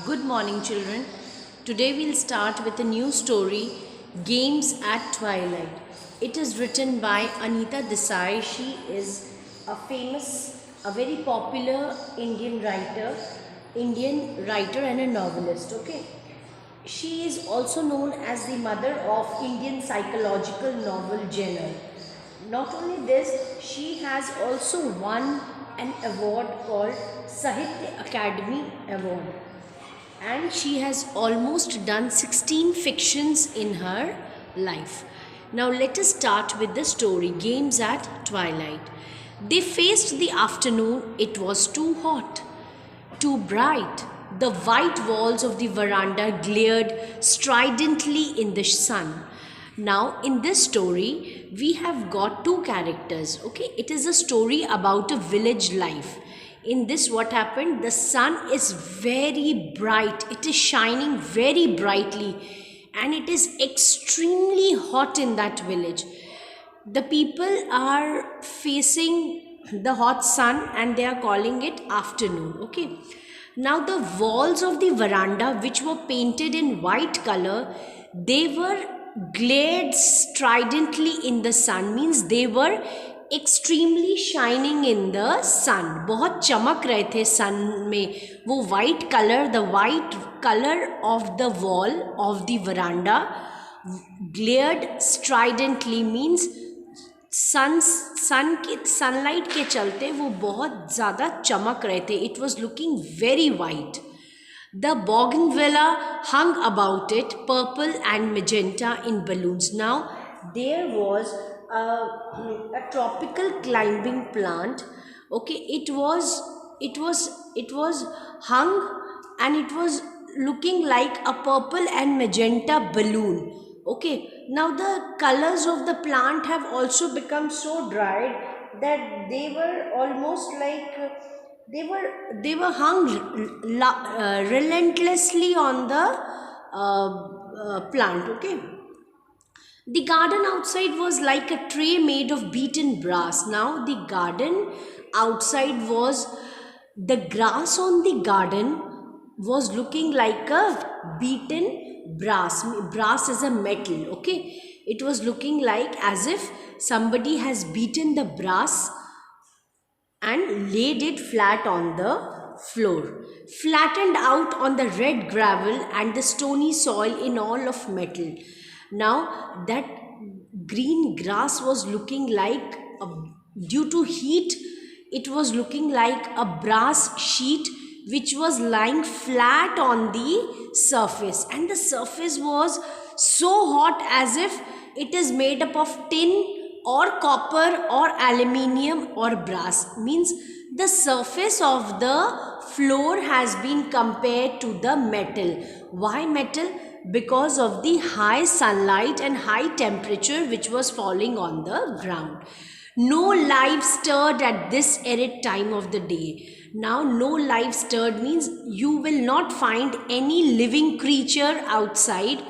Good morning, children. Today we'll start with a new story, Games at Twilight. It is written by Anita Desai. She is a very popular Indian writer and a novelist. Okay. She is also known as the mother of Indian psychological novel genre. Not only this, she has also won an award called Sahitya Academy Award, and she has almost done 16 fictions in her life. Now let us start with the story Games at Twilight. They faced the afternoon. It was too hot, too bright. The white walls of the veranda glared stridently in the sun. Now, in this story, we have got two characters. Okay, it is a story about a village life. In this, what happened? The sun is very bright, it is shining very brightly, and it is extremely hot in that village. The people are facing the hot sun and they are calling it afternoon. Okay, now the walls of the veranda, which were painted in white color, they were glared stridently in the sun, means they were extremely shining in the sun. बहुत चमक रहे थे sun में. वो white color, the white color of the wall of the veranda glared stridently, means sunlight के चलते वो बहुत ज़्यादा चमक रहे थे. It was looking very white. The bougainvillea hung about it, purple and magenta in balloons. Now there was a tropical climbing plant. Okay, it was hung, and it was looking like a purple and magenta balloon. Okay, now the colors of the plant have also become so dried that they were almost like they were hung relentlessly on the plant. Okay, the garden outside was like a tray made of beaten brass. Now the garden outside was, the grass on the garden was looking like a beaten brass. Brass is a metal. Okay, it was looking like as if somebody has beaten the brass and laid it flat on the floor, flattened out on the red gravel and the stony soil in all of metal. Now that green grass was looking like, due to heat, it was looking like a brass sheet which was lying flat on the surface, and the surface was so hot as if it is made up of tin or copper or aluminium or brass, means the surface of the floor has been compared to the metal. Why metal? Because of the high sunlight and high temperature which was falling on the ground. No life stirred at this arid time of the day. Now no life stirred means you will not find any living creature outside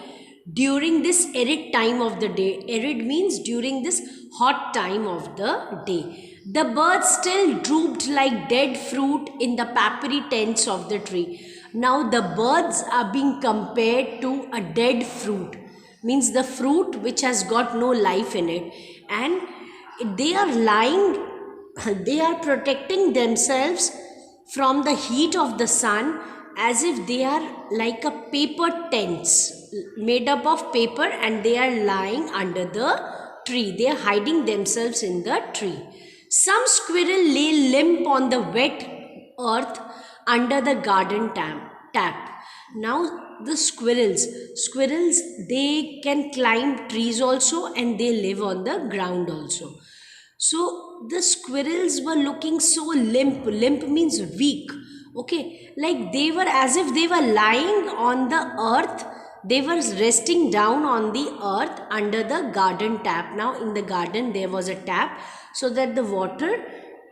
during this arid time of the day. Arid means during this hot time of the day. The birds still drooped like dead fruit in the papery tents of the tree. Now the birds are being compared to a dead fruit, means the fruit which has got no life in it, and they are lying, they are protecting themselves from the heat of the sun as if they are like a paper tents made up of paper, and they are lying under the tree. They are hiding themselves in the tree. Some squirrel lay limp on the wet earth under the garden tap. Now the squirrels, they can climb trees also, and they live on the ground also. So the squirrels were looking so limp. Limp means weak. Okay, like they were as if they were lying on the earth. They were resting down on the earth under the garden tap. Now in the garden there was a tap, so that the water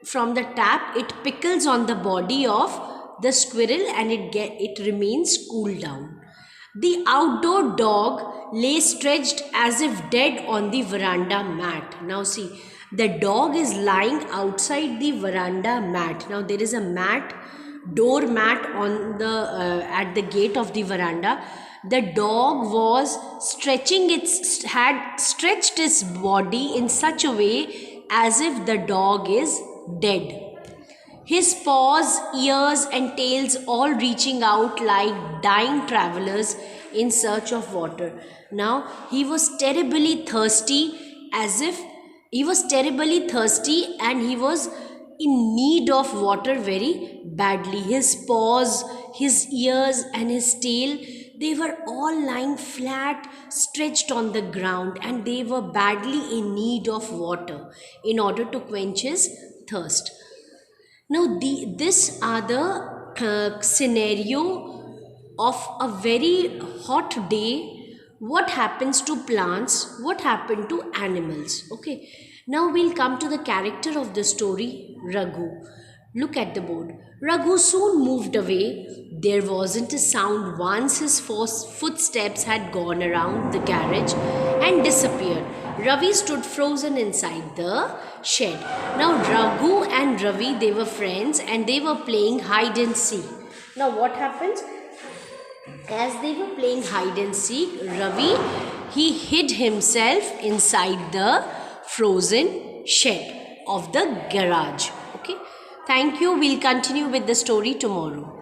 from the tap, it pickles on the body of the squirrel and it remains cool down. The outdoor dog lay stretched as if dead on the veranda mat. Now see, the dog is lying outside the veranda mat. Now there is a mat doormat on the at the gate of the veranda. The dog was had stretched its body in such a way as if the dog is dead. His paws, ears, and tails all reaching out like dying travelers in search of water. Now he was terribly thirsty, as if he was terribly thirsty and he was in need of water very badly. His paws, his ears, and his tail, they were all lying flat, stretched on the ground, and they were badly in need of water in order to quench his thirst. Now, this are the scenario of a very hot day. What happens to plants? What happened to animals? Okay. Now we'll come to the character of the story, Raghu. Look at the board. Raghu soon moved away. There wasn't a sound once his footsteps had gone around the garage and disappeared. Ravi stood frozen inside the shed. Now Raghu and Ravi, they were friends and they were playing hide and seek. Now what happens? As they were playing hide and seek, Ravi, he hid himself inside the frozen shed of the garage. Okay. Thank you. We'll continue with the story tomorrow.